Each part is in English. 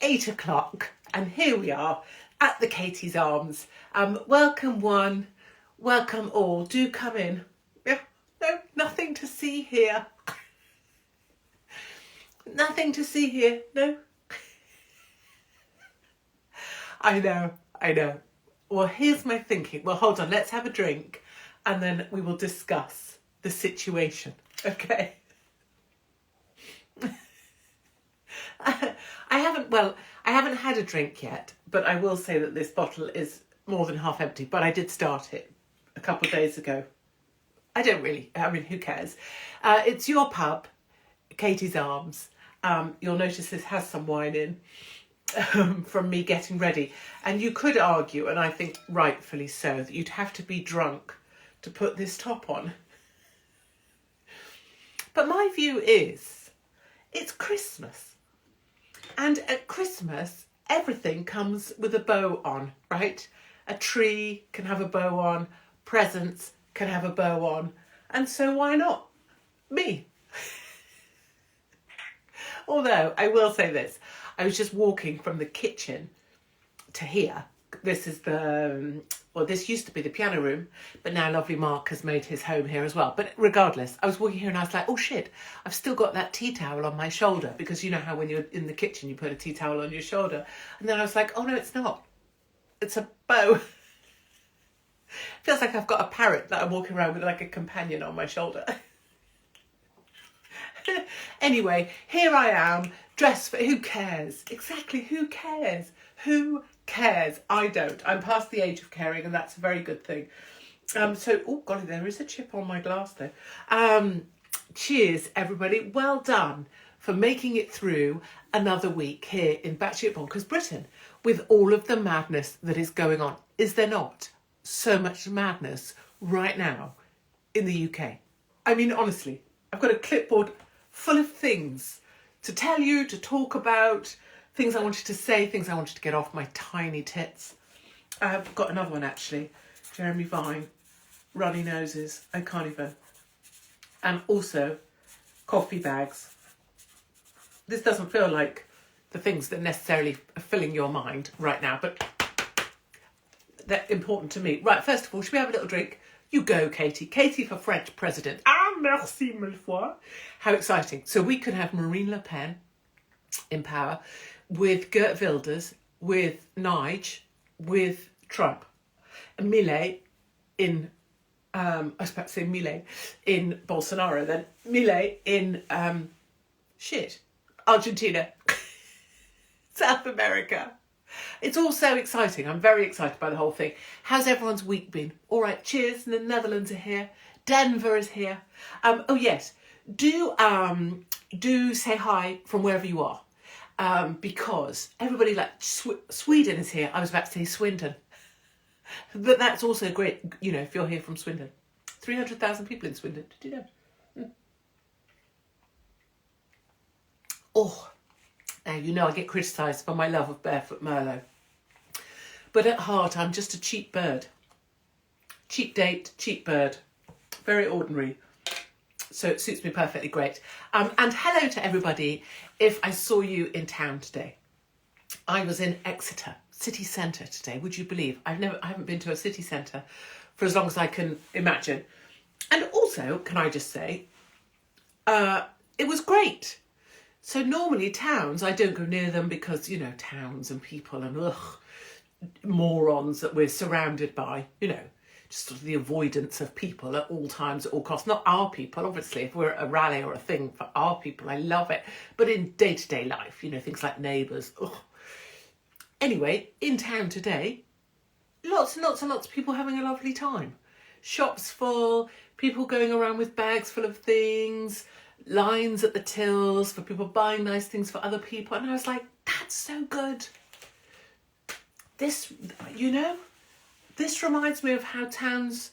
8 o'clock, and here we are at the Katie's Arms. Welcome one, welcome all. Do come in. Yeah, no, nothing to see here. Nothing to see here, no. I know. Well, here's my thinking. Well, hold on, let's have a drink and then we will discuss the situation, okay? I haven't had a drink yet, but I will say that this bottle is more than half empty, but I did start it a couple of days ago. Who cares? It's your pub, Katie's Arms. You'll notice this has some wine in from me getting ready. And you could argue, and I think rightfully so, that you'd have to be drunk to put this top on. But my view is, it's Christmas. And at Christmas, everything comes with a bow on, right? A tree can have a bow on, presents can have a bow on, and so why not me? Although, I will say this, I was just walking from the kitchen to here. This is this used to be the piano room, but now lovely Mark has made his home here as well. But regardless, I was walking here and I was like, oh shit, I've still got that tea towel on my shoulder, because you know how when you're in the kitchen you put a tea towel on your shoulder. And then I was like, oh no, it's not. It's a bow. Feels like I've got a parrot that I'm walking around with, like a companion on my shoulder. Anyway, here I am, dressed for, who cares? Exactly, who cares? Who cares? I don't. I'm past the age of caring, and that's a very good thing. Oh golly, there is a chip on my glass though. Cheers, everybody. Well done for making it through another week here in Batshit Bonkers Britain with all of the madness that is going on. Is there not so much madness right now in the UK? I mean, honestly, I've got a clipboard full of things to tell you, to talk about, things I wanted to say, things I wanted to get off my tiny tits. I've got another one actually. Jeremy Vine, runny noses, I can't even. And also coffee bags. This doesn't feel like the things that necessarily are filling your mind right now, but they're important to me. Right, first of all, should we have a little drink? You go, Katie. Katie for French president. Ah, merci mille fois. How exciting. So we could have Marine Le Pen in power, with Geert Wilders, with Nige, with Trump, and Millet in, I was about to say Millet in Bolsonaro, then Millet in, Argentina, South America. It's all so exciting. I'm very excited by the whole thing. How's everyone's week been? All right, cheers. The Netherlands are here. Denver is here. Oh yes, do say hi from wherever you are. Because everybody, like Sweden is here. I was about to say Swindon. But that's also great, you know, if you're here from Swindon. 300,000 people in Swindon. Did you know? Oh, now you know I get criticised for my love of Barefoot Merlot. But at heart, I'm just a cheap bird. Cheap date, cheap bird. Very ordinary. So it suits me perfectly great. And hello to everybody if I saw you in town today. I was in Exeter city centre today, would you believe? I haven't been to a city centre for as long as I can imagine. And also, can I just say, it was great. So normally towns, I don't go near them because, you know, towns and people and morons that we're surrounded by, you know, just sort of the avoidance of people at all times, at all costs. Not our people, obviously, if we're at a rally or a thing for our people, I love it. But in day-to-day life, you know, things like neighbours. Anyway, in town today, lots and lots and lots of people having a lovely time. Shops full, people going around with bags full of things, lines at the tills for people buying nice things for other people. And I was like, that's so good. This, you know, this reminds me of how towns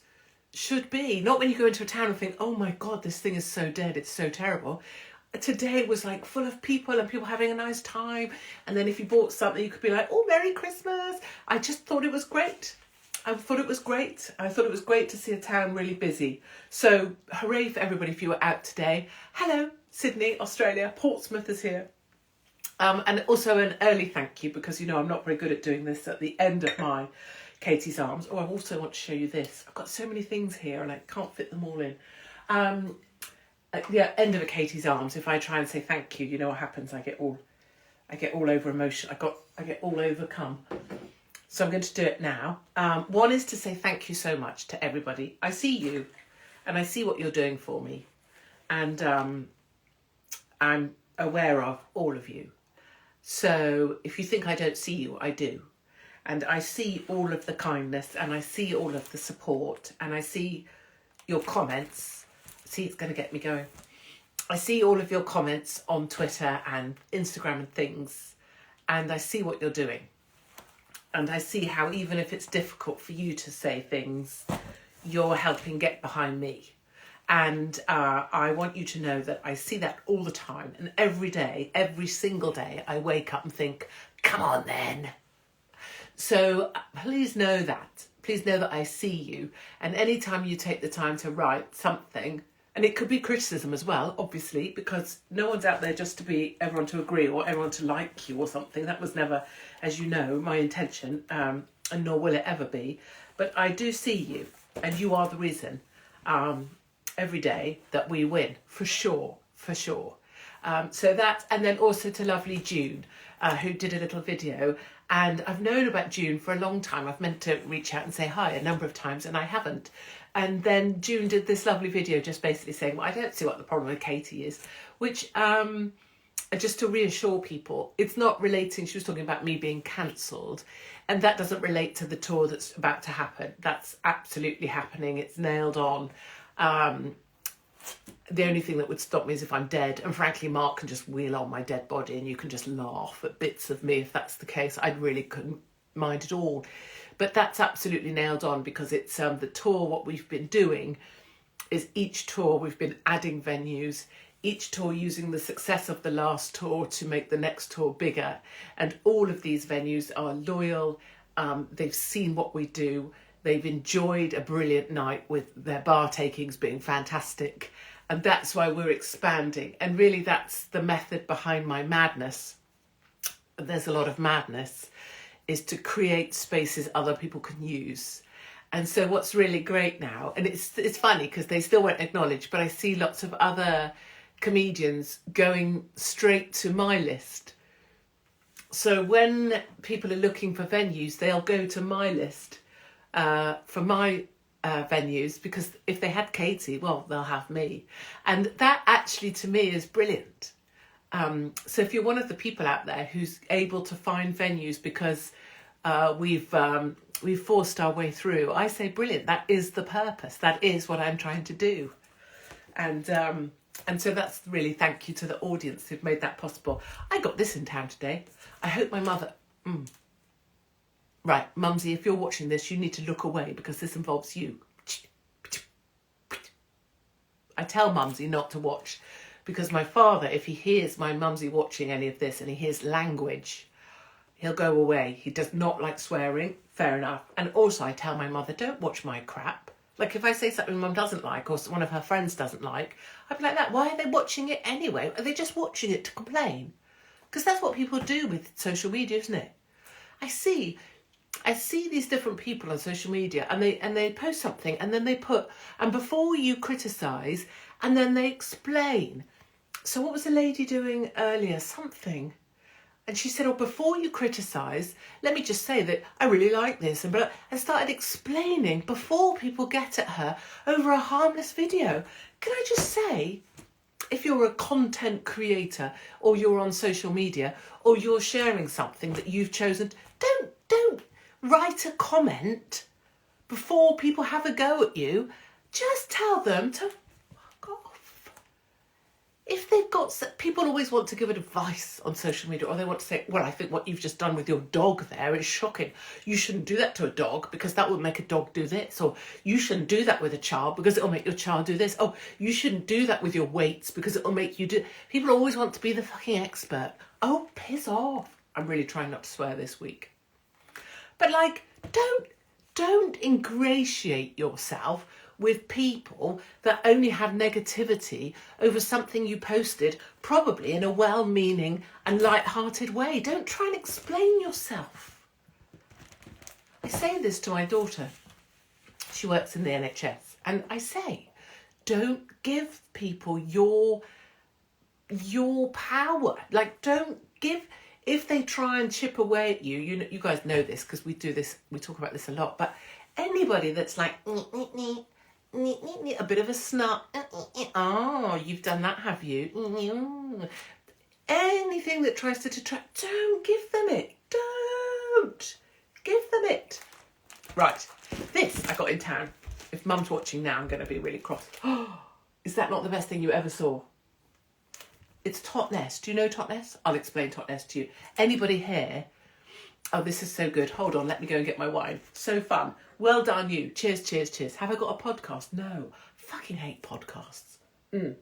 should be. Not when you go into a town and think, oh my God, this thing is so dead, it's so terrible. Today was like full of people and people having a nice time. And then if you bought something, you could be like, oh, Merry Christmas. I just thought it was great. I thought it was great. I thought it was great to see a town really busy. So hooray for everybody if you were out today. Hello, Sydney, Australia. Portsmouth is here. And also an early thank you, because, you know, I'm not very good at doing this at the end of my Katie's Arms. Oh, I also want to show you this. I've got so many things here and I can't fit them all in. At the end of a Katie's Arms, if I try and say thank you, you know what happens? I get all over emotion. I get all overcome. So I'm going to do it now. One is to say thank you so much to everybody. I see you and I see what you're doing for me. And I'm aware of all of you. So if you think I don't see you, I do. And I see all of the kindness and I see all of the support and I see your comments. See, it's going to get me going. I see all of your comments on Twitter and Instagram and things, and I see what you're doing. And I see how even if it's difficult for you to say things, you're helping get behind me. And I want you to know that I see that all the time. And every day, every single day, I wake up and think, come on then. So please know that. Please know that I see you. And anytime you take the time to write something, and it could be criticism as well, obviously, because no one's out there just to be everyone to agree or everyone to like you or something. That was never, as you know, my intention, and nor will it ever be. But I do see you, and you are the reason every day that we win, for sure, for sure. So that, and then also to lovely June, who did a little video. And I've known about June for a long time. I've meant to reach out and say hi a number of times and I haven't. And then June did this lovely video just basically saying, well, I don't see what the problem with Katie is, which just to reassure people, it's not relating. She was talking about me being cancelled, and that doesn't relate to the tour that's about to happen. That's absolutely happening. It's nailed on. The only thing that would stop me is if I'm dead. And frankly, Mark can just wheel on my dead body and you can just laugh at bits of me if that's the case. I really couldn't mind at all. But that's absolutely nailed on, because it's the tour, what we've been doing is each tour we've been adding venues, each tour using the success of the last tour to make the next tour bigger. And all of these venues are loyal. They've seen what we do. They've enjoyed a brilliant night with their bar takings being fantastic. And that's why we're expanding. And really that's the method behind my madness. There's a lot of madness, is to create spaces other people can use. And so what's really great now, and it's funny because they still won't acknowledge, but I see lots of other comedians going straight to my list. So when people are looking for venues, they'll go to my list for my venues, because if they had Katie, well, they'll have me. And that actually to me is brilliant. So if you're one of the people out there who's able to find venues because we've forced our way through, I say brilliant. That is the purpose. That is what I'm trying to do. And so that's really thank you to the audience who've made that possible. I got this in town today. I hope my mother... Right, Mumsy, if you're watching this, you need to look away because this involves you. I tell Mumsy not to watch because my father, if he hears my Mumsy watching any of this and he hears language, he'll go away. He does not like swearing. Fair enough. And also I tell my mother, don't watch my crap. Like if I say something Mum doesn't like or one of her friends doesn't like, I'd be like that. Why are they watching it anyway? Are they just watching it to complain? Because that's what people do with social media, isn't it? I see these different people on social media and they post something and then they put, and before you criticise, and then they explain. So what was the lady doing earlier? Something. And she said, oh, before you criticise, let me just say that I really like this. And started explaining before people get at her over a harmless video. Can I just say, if you're a content creator or you're on social media or you're sharing something that you've chosen, don't write a comment before people have a go at you. Just tell them to fuck off. If they've got... People always want to give advice on social media, or they want to say, well, I think what you've just done with your dog there is shocking. You shouldn't do that to a dog because that will make a dog do this. Or you shouldn't do that with a child because it will make your child do this. Oh, you shouldn't do that with your weights because it will make you do... People always want to be the fucking expert. Oh, piss off. I'm really trying not to swear this week. But like, don't ingratiate yourself with people that only have negativity over something you posted, probably in a well-meaning and light-hearted way. Don't try and explain yourself. I say this to my daughter. She works in the NHS. And I say, don't give people your power. Like, don't give... If they try and chip away at you, you guys know this because we do this, we talk about this a lot, but anybody that's like, a bit of a snot, oh, you've done that, have you? Anything that tries to detract, don't give them it. Don't give them it. Right, this I got in town. If Mum's watching now, I'm going to be really cross. Is that not the best thing you ever saw? It's Totnes. Do you know Totnes? I'll explain Totnes to you. Anybody here? Oh, this is so good. Hold on, let me go and get my wine. So fun. Well done, you. Cheers, cheers, cheers. Have I got a podcast? No. Fucking hate podcasts. Can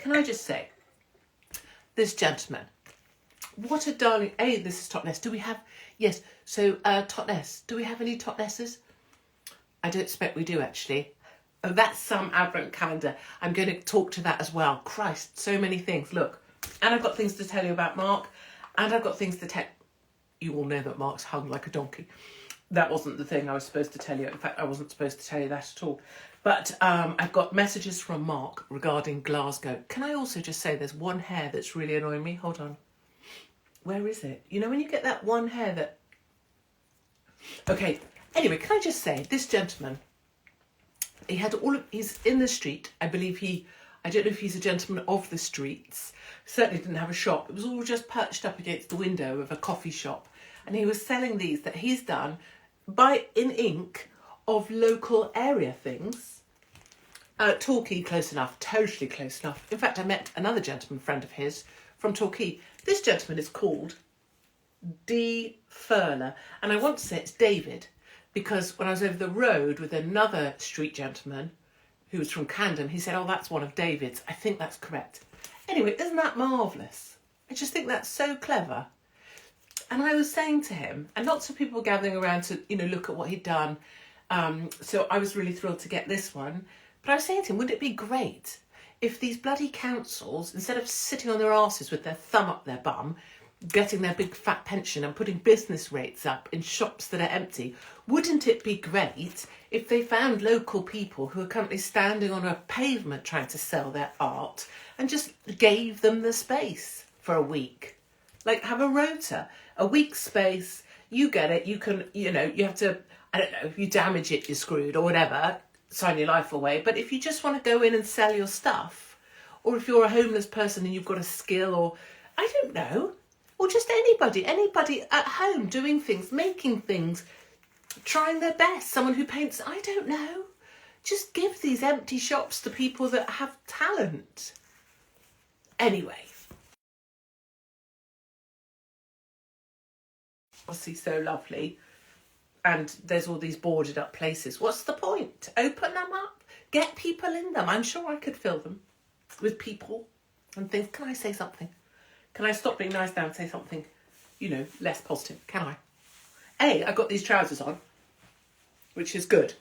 I just say, this gentleman, what a darling... Hey, this is Totnes. Do we have... Yes, so Totnes. Do we have any Totnesses? I don't expect we do, actually. Oh, that's some advent calendar. I'm going to talk to that as well. Christ, so many things. Look, and I've got things to tell you about Mark, and I've got things to tell... You all know that Mark's hung like a donkey. That wasn't the thing I was supposed to tell you. In fact, I wasn't supposed to tell you that at all. But I've got messages from Mark regarding Glasgow. Can I also just say there's one hair that's really annoying me? Hold on. Where is it? You know when you get that one hair that... Okay, anyway, can I just say, this gentleman... He had he's in the street. I believe I don't know if he's a gentleman of the streets. Certainly didn't have a shop. It was all just perched up against the window of a coffee shop. And he was selling these that he's done in ink of local area things. Torquay, close enough, totally close enough. In fact, I met another gentleman friend of his from Torquay. This gentleman is called D. Furler. And I want to say it's David. Because when I was over the road with another street gentleman who was from Camden, he said, oh, that's one of David's. I think that's correct. Anyway, isn't that marvellous? I just think that's so clever. And I was saying to him, and lots of people gathering around to, look at what he'd done. So I was really thrilled to get this one. But I was saying to him, wouldn't it be great if these bloody councils, instead of sitting on their arses with their thumb up their bum, getting their big fat pension and putting business rates up in shops that are empty, wouldn't it be great if they found local people who are currently standing on a pavement trying to sell their art and just gave them the space for a week? Like, have a rota, a week's space, you get it, you can, you have to, I don't know, if you damage it, you're screwed or whatever, sign your life away. But if you just want to go in and sell your stuff, or if you're a homeless person and you've got a skill, or I don't know, or just anybody at home doing things, making things, trying their best, someone who paints, I don't know. Just give these empty shops to people that have talent. Anyway. Obviously so lovely. And there's all these boarded up places. What's the point? Open them up. Get people in them. I'm sure I could fill them with people and things. Can I say something? Can I stop being nice now and say something, less positive? Can I? I got these trousers on, which is good.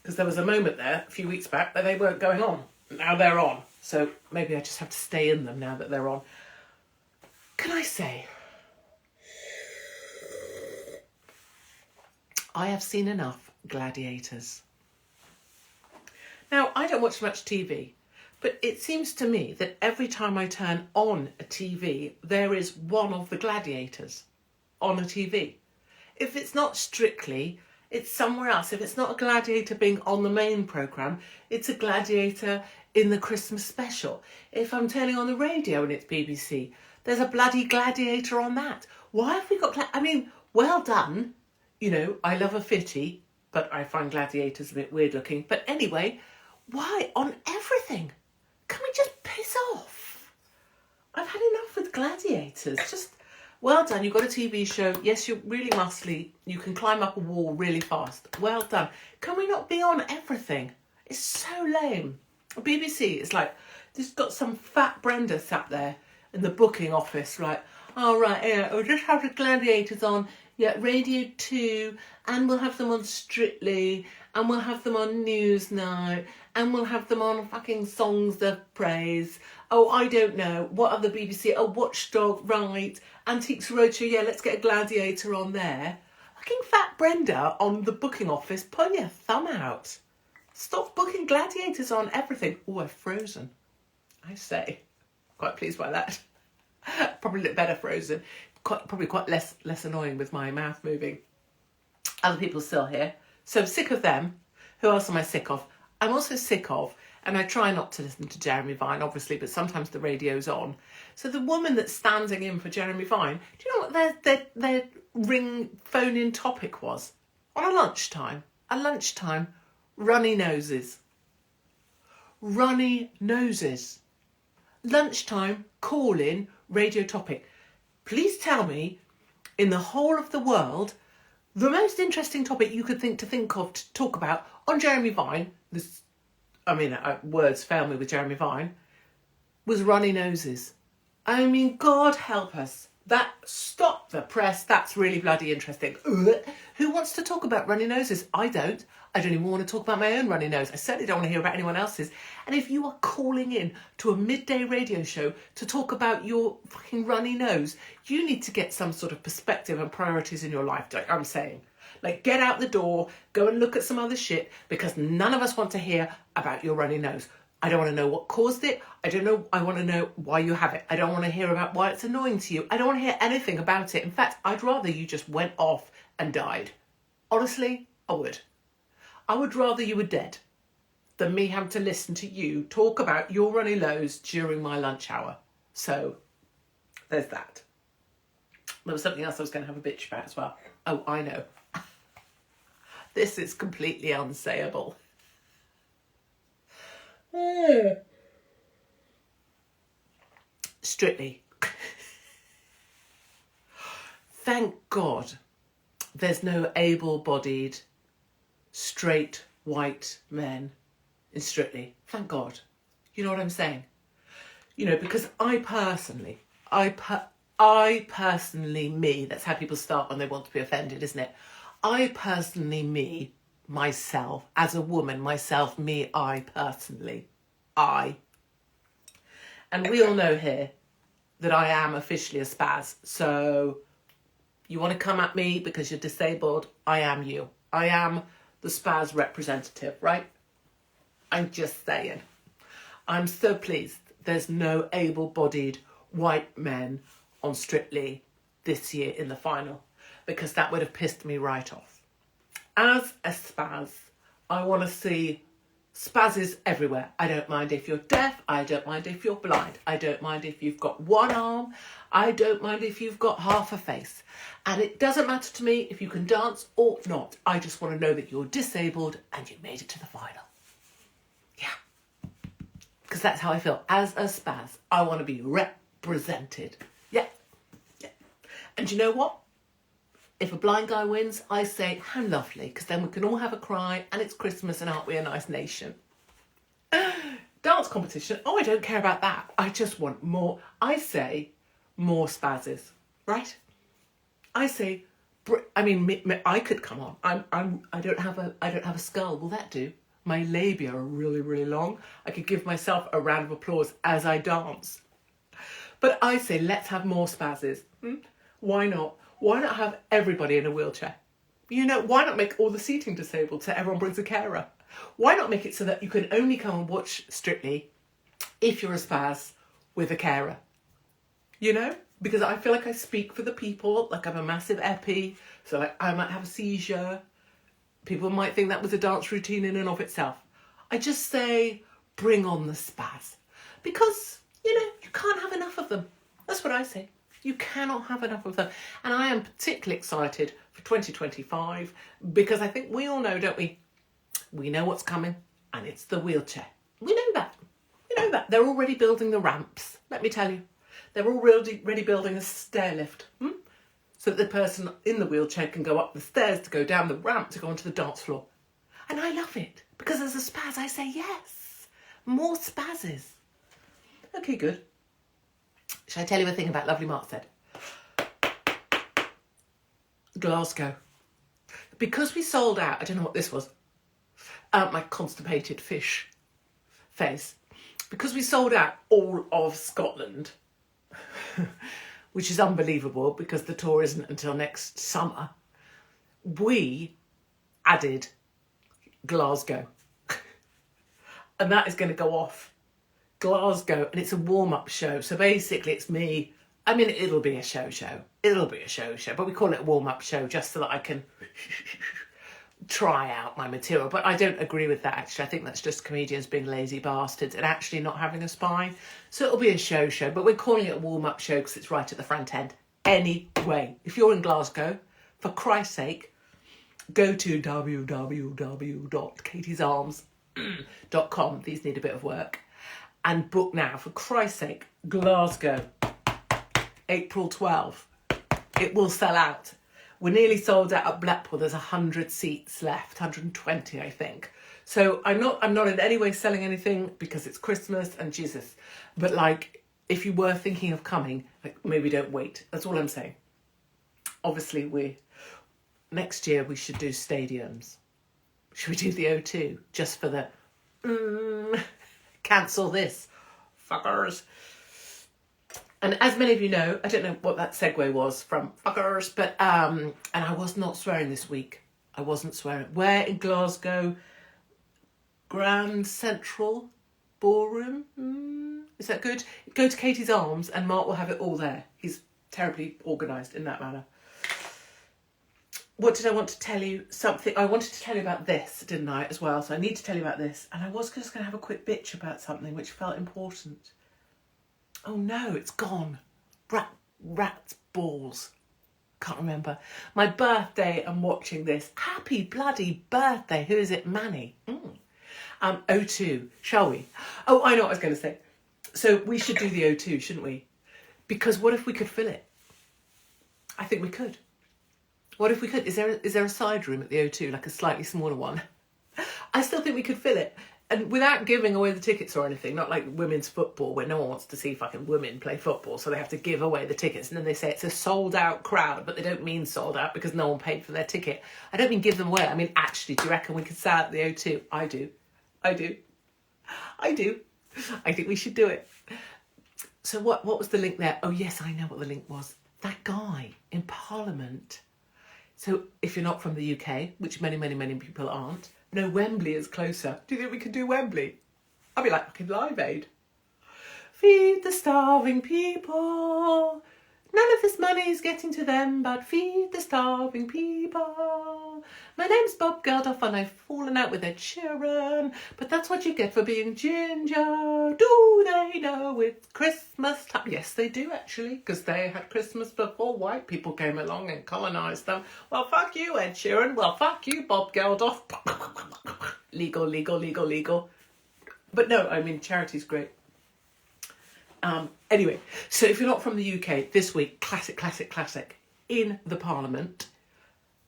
Because there was a moment there, a few weeks back, that they weren't going on. Now they're on. So maybe I just have to stay in them now that they're on. Can I say, I have seen enough Gladiators. Now, I don't watch much TV. But it seems to me that every time I turn on a TV, there is one of the Gladiators on a TV. If it's not Strictly, it's somewhere else. If it's not a Gladiator being on the main programme, it's a Gladiator in the Christmas special. If I'm turning on the radio and it's BBC, there's a bloody Gladiator on that. Why have we got... well done. I love a fitty, but I find Gladiators a bit weird looking. But anyway, why on everything? Can we just piss off? I've had enough with Gladiators. Just, well done, you've got a TV show. Yes, you're really muscly. You can climb up a wall really fast. Well done. Can we not be on everything? It's so lame. BBC is like, there's got some fat Brenda sat there in the booking office, like, oh, right, yeah, we'll just have the Gladiators on Yeah, Radio 2, and we'll have them on Strictly, and we'll have them on Newsnight, and we'll have them on fucking Songs of Praise. Oh, I don't know. What other BBC? Oh, Watchdog, right. Antiques Roadshow, yeah, let's get a Gladiator on there. Fucking Fat Brenda on the booking office, put your thumb out. Stop booking Gladiators on everything. Oh, I've frozen. I say. Quite pleased by that. Probably look better frozen. Probably quite less annoying with my mouth moving. Other people still here. So sick of them. Who else am I sick of? I'm also sick of, and I try not to listen to Jeremy Vine, obviously, but sometimes the radio's on. So the woman that's standing in for Jeremy Vine, do you know what their ring phone-in topic was? On a lunchtime, runny noses. Runny noses. Lunchtime, call-in, radio topic. Please tell me, in the whole of the world, the most interesting topic you could think of to talk about on Jeremy Vine, words fail me with Jeremy Vine, was runny noses. I mean, God help us. Stop the press. That's really bloody interesting. Who wants to talk about runny noses? I don't. I don't even want to talk about my own runny nose. I certainly don't want to hear about anyone else's. And if you are calling in to a midday radio show to talk about your fucking runny nose, you need to get some sort of perspective and priorities in your life, I'm saying. Like, get out the door, go and look at some other shit, because none of us want to hear about your runny nose. I don't want to know what caused it. I want to know why you have it. I don't want to hear about why it's annoying to you. I don't want to hear anything about it. In fact, I'd rather you just went off and died. Honestly, I would. I would rather you were dead than me having to listen to you talk about your runny nose during my lunch hour. So, there's that. There was something else I was going to have a bitch about as well. Oh, I know. This is completely unsayable. Strictly. Thank God there's no able-bodied, straight, white men in Strictly. Thank God. You know what I'm saying? You know, because I personally, that's how people start when they want to be offended, isn't it? I personally, myself, as a woman, and we all know here that I am officially a spaz, so you want to come at me because you're disabled, I am you. I am the spaz representative, right? I'm just saying. I'm so pleased there's no able-bodied white men on Strictly this year in the final, because that would have pissed me right off. As a spaz, I want to see spazzes everywhere. I don't mind if you're deaf. I don't mind if you're blind. I don't mind if you've got one arm. I don't mind if you've got half a face. And it doesn't matter to me if you can dance or not. I just want to know that you're disabled and you made it to the final. Yeah. Because that's how I feel. As a spaz, I want to be represented. Yeah. And you know what? If a blind guy wins, I say, how lovely, because then we can all have a cry and it's Christmas and aren't we a nice nation? Dance competition, I don't care about that. I just want more. I say more spazzes, right? I say, I could come on. I don't have a skull. Will that do? My labia are really, really long. I could give myself a round of applause as I dance. But I say, let's have more spazzes. Why not? Why not have everybody in a wheelchair? You know, why not make all the seating disabled so everyone brings a carer? Why not make it so that you can only come and watch Strictly if you're a spaz with a carer? You know? Because I feel like I speak for the people, like I'm a massive epi, so like I might have a seizure. People might think that was a dance routine in and of itself. I just say, bring on the spaz. Because, you know, you can't have enough of them. That's what I say. You cannot have enough of them. And I am particularly excited for 2025 because I think we all know, don't we? We know what's coming, and it's the wheelchair. We know that. We know that. They're already building the ramps, let me tell you. They're already building a stair lift, so that the person in the wheelchair can go up the stairs to go down the ramp to go onto the dance floor. And I love it because as a spaz, I say yes. More spazzes. Okay, good. Shall I tell you a thing about lovely Mark said? Glasgow. Because we sold out, I don't know what this was, my constipated fish face. Because we sold out all of Scotland, which is unbelievable because the tour isn't until next summer, we added Glasgow. And that is going to go off Glasgow, and it's a warm-up show. So basically it's me. I mean, it'll be a show. It'll be a show, but we call it a warm-up show just so that I can try out my material. But I don't agree with that, actually. I think that's just comedians being lazy bastards and actually not having a spine. So it'll be a show, but we're calling it a warm-up show because it's right at the front end. Anyway, if you're in Glasgow, for Christ's sake, go to www.katiesarms.com. These need a bit of work. And book now, for Christ's sake. Glasgow, April 12th. It will sell out. We're nearly sold out at Blackpool. There's 100 seats left, 120, I think. So I'm not in any way selling anything because it's Christmas and Jesus. But like, if you were thinking of coming, like, maybe don't wait. That's all I'm saying. Obviously, next year we should do stadiums. Should we do the O2 just for the cancel this, fuckers? And as many of you know, I don't know what that segue was from fuckers, but and I was not swearing this week. I wasn't swearing. Where in Glasgow? Grand Central Ballroom? Is that good? Go to Katie's Arms and Mark will have it all there. He's terribly organised in that manner. What did I want to tell you? Something. I wanted to tell you about this, didn't I, as well? So I need to tell you about this. And I was just going to have a quick bitch about something which felt important. Oh no, it's gone. Rat's balls. Can't remember. My birthday, I'm watching this. Happy bloody birthday. Who is it? Manny. O2, shall we? Oh, I know what I was going to say. So we should do the O2, shouldn't we? Because what if we could fill it? I think we could. What if we could? Is there a side room at the O2, like a slightly smaller one? I still think we could fill it. And without giving away the tickets or anything, not like women's football where no one wants to see fucking women play football, so they have to give away the tickets. And then they say it's a sold out crowd, but they don't mean sold out because no one paid for their ticket. I don't mean give them away. I mean, actually, do you reckon we could sell out the O2? I do. I think we should do it. So what was the link there? Oh, yes, I know what the link was. That guy in Parliament. So if you're not from the UK, which many, many, many people aren't, no, Wembley is closer. Do you think we could do Wembley? I'd be like fucking Live Aid. Feed the starving people. None of this money is getting to them, but feed the starving people. My name's Bob Geldof and I've fallen out with Ed Sheeran, but that's what you get for being ginger. Do they know it's Christmas time? Yes, they do actually, because they had Christmas before white people came along and colonised them. Well, fuck you, Ed Sheeran. Well, fuck you, Bob Geldof. Legal. But no, I mean, charity's great. Anyway, so if you're not from the UK, this week, classic, in the Parliament,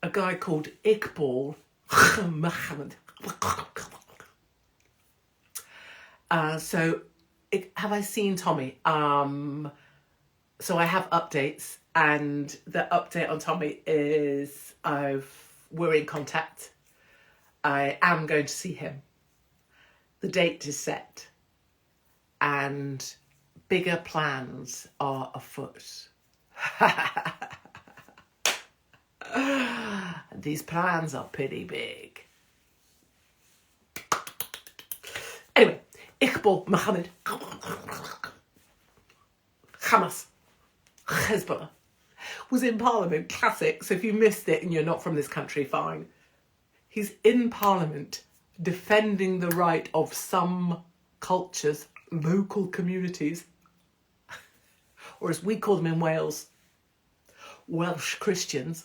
a guy called Iqbal Mohammed. So, have I seen Tommy? So I have updates, and the update on Tommy is we're in contact. I am going to see him. The date is set, and bigger plans are afoot. These plans are pretty big. Anyway, Iqbal Mohammed, Hamas, Hezbollah, was in Parliament. Classic. So if you missed it and you're not from this country, fine. He's in Parliament defending the right of some cultures, local communities, or as we call them in Wales, Welsh Christians.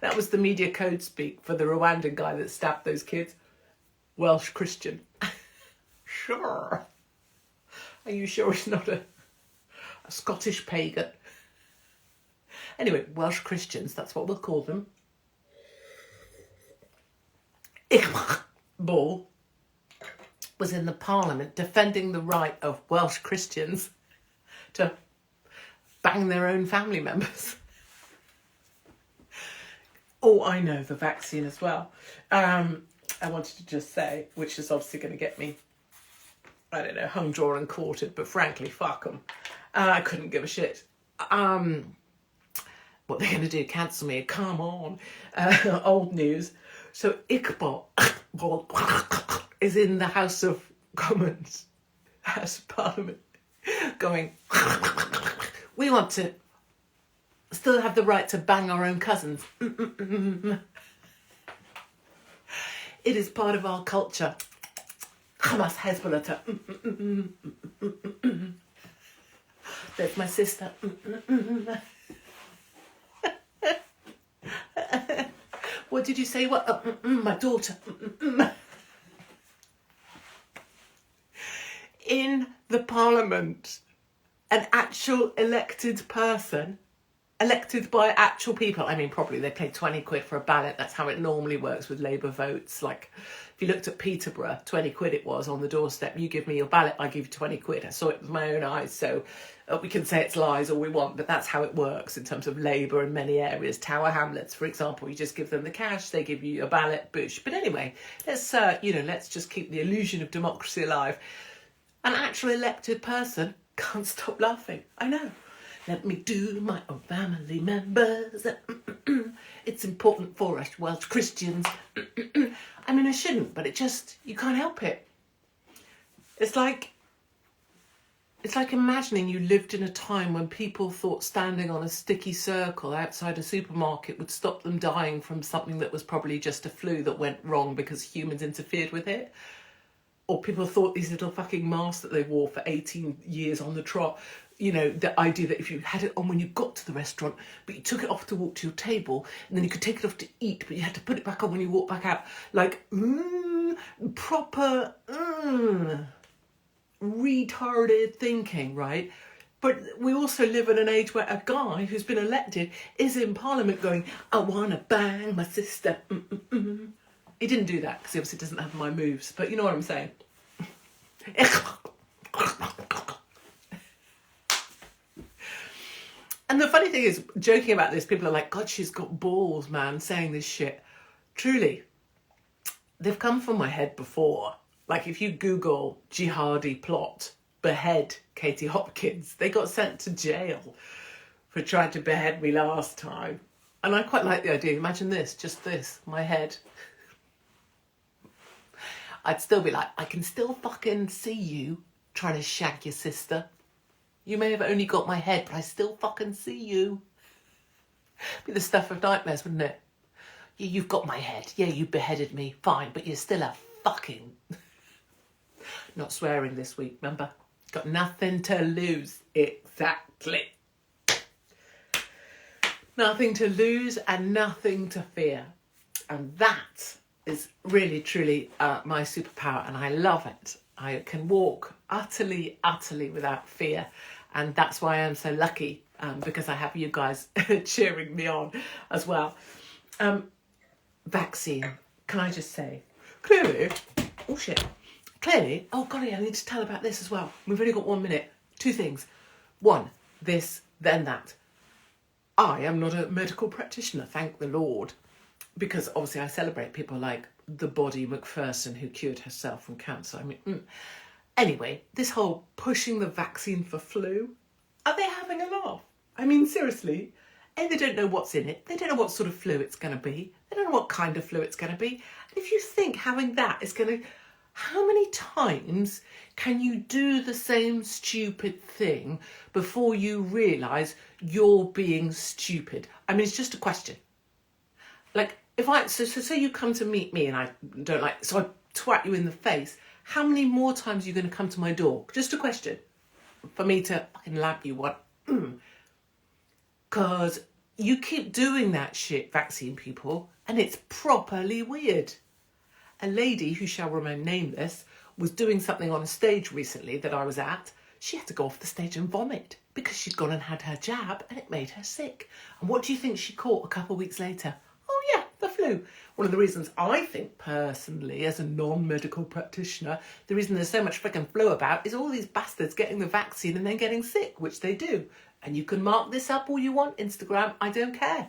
That was the media code speak for the Rwandan guy that stabbed those kids. Welsh Christian. Sure. Are you sure he's not a Scottish pagan? Anyway, Welsh Christians, that's what we'll call them. Iqbal was in the Parliament defending the right of Welsh Christians to bang their own family members. Oh, I know, the vaccine as well. I wanted to just say, which is obviously going to get me, I don't know, hung, drawn and quartered, but frankly, fuck them. I couldn't give a shit. What they're going to do, cancel me, come on. Old news. So Iqbal is in the House of Commons, House of Parliament, going, we want to still have the right to bang our own cousins. It is part of our culture. Hamas, Hezbollah. There's my sister. What did you say? What? My daughter. In the parliament, an actual elected person, elected by actual people. I mean, probably they pay 20 quid for a ballot. That's how it normally works with Labour votes. Like, if you looked at Peterborough, 20 quid it was on the doorstep. You give me your ballot, I give you 20 quid. I saw it with my own eyes, so we can say it's lies all we want, but that's how it works in terms of Labour in many areas. Tower Hamlets, for example, you just give them the cash, they give you your ballot, bush. But anyway, let's just keep the illusion of democracy alive. An actual elected person can't stop laughing. I know. Let me do my own family members. It's important for us Welsh Christians. I mean, I shouldn't, but you can't help it. It's like imagining you lived in a time when people thought standing on a sticky circle outside a supermarket would stop them dying from something that was probably just a flu that went wrong because humans interfered with it. Or people thought these little fucking masks that they wore for 18 years on the trot, the idea that if you had it on when you got to the restaurant, but you took it off to walk to your table, and then you could take it off to eat, but you had to put it back on when you walked back out. Like, proper, retarded thinking, right? But we also live in an age where a guy who's been elected is in Parliament going, I want to bang my sister. He didn't do that because he obviously doesn't have my moves, but you know what I'm saying. And the funny thing is, joking about this, people are like, God, she's got balls, man, saying this shit. Truly, they've come from my head before. Like, if you Google jihadi plot, behead Katie Hopkins, they got sent to jail for trying to behead me last time. And I quite like the idea. Imagine this, just this, my head. I'd still be like, I can still fucking see you trying to shag your sister. You may have only got my head, but I still fucking see you. Be the stuff of nightmares, wouldn't it? Yeah, you've got my head. Yeah, you beheaded me. Fine, but you're still a fucking... Not swearing this week, remember? Got nothing to lose. Exactly. Nothing to lose and nothing to fear. And that is really, truly my superpower, and I love it. I can walk utterly, utterly without fear. And that's why I'm so lucky, because I have you guys cheering me on as well. Vaccine, can I just say, clearly, oh golly, I need to tell about this as well. We've only got 1 minute. 2 things. 1, this, then that. I am not a medical practitioner, thank the Lord, because obviously I celebrate people like the Body McPherson who cured herself from cancer. I mean, Anyway, this whole pushing the vaccine for flu, are they having a laugh? I mean, seriously, they don't know what's in it. They don't know what sort of flu it's going to be. They don't know what kind of flu it's going to be. And if you think having that is going to... How many times can you do the same stupid thing before you realise you're being stupid? I mean, it's just a question. Like, so you come to meet me and I don't like... So I twat you in the face. How many more times are you going to come to my door? Just a question. For me to fucking lap you what? Because you keep doing that shit, vaccine people, and it's properly weird. A lady who shall remain nameless was doing something on a stage recently that I was at. She had to go off the stage and vomit because she'd gone and had her jab and it made her sick. And what do you think she caught a couple of weeks later? Oh yeah, the flu. One of the reasons I think personally, as a non-medical practitioner, the reason there's so much freaking flu about is all these bastards getting the vaccine and then getting sick, which they do. And you can mark this up all you want, Instagram, I don't care.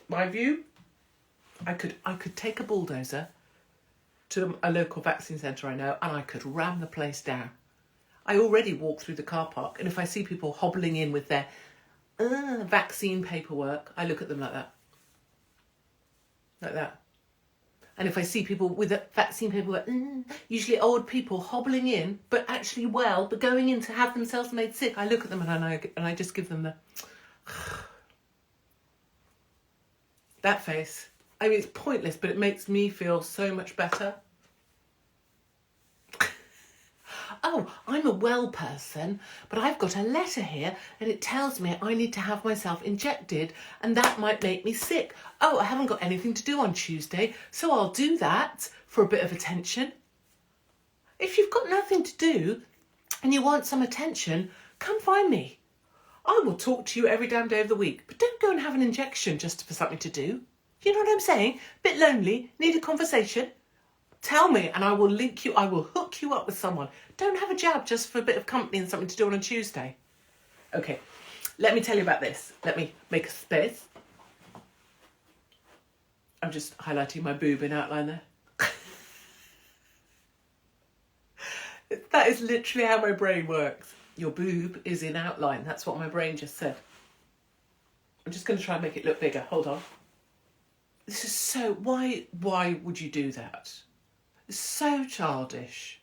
my view, I could take a bulldozer to a local vaccine centre I know, and I could ram the place down. I already walk through the car park, and if I see people hobbling in with their vaccine paperwork, I look at them like that. Like that. And if I see people with a vaccine paperwork, usually old people hobbling in, but actually well, but going in to have themselves made sick, I look at them and I just give them the... that face. I mean, it's pointless, but it makes me feel so much better. Oh, I'm a well person, but I've got a letter here and it tells me I need to have myself injected and that might make me sick. Oh, I haven't got anything to do on Tuesday, so I'll do that for a bit of attention. If you've got nothing to do and you want some attention, come find me. I will talk to you every damn day of the week, but don't go and have an injection just for something to do. You know what I'm saying? Bit lonely, need a conversation? Tell me and I will link you, I will hook you up with someone. Don't have a jab just for a bit of company and something to do on a Tuesday. Okay, let me tell you about this. Let me make a space. I'm just highlighting my boob in outline there. That is literally how my brain works. Your boob is in outline. That's what my brain just said. I'm just going to try and make it look bigger. Hold on. This is so... Why would you do that? It's so childish.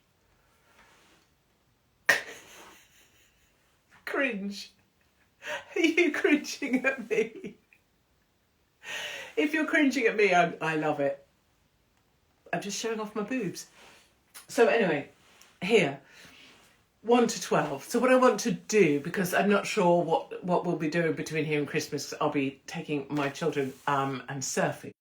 Cringe. Are you cringing at me? If you're cringing at me, I love it. I'm just showing off my boobs. So anyway, here, 1 to 12. So what I want to do, because I'm not sure what we'll be doing between here and Christmas, I'll be taking my children and surfing.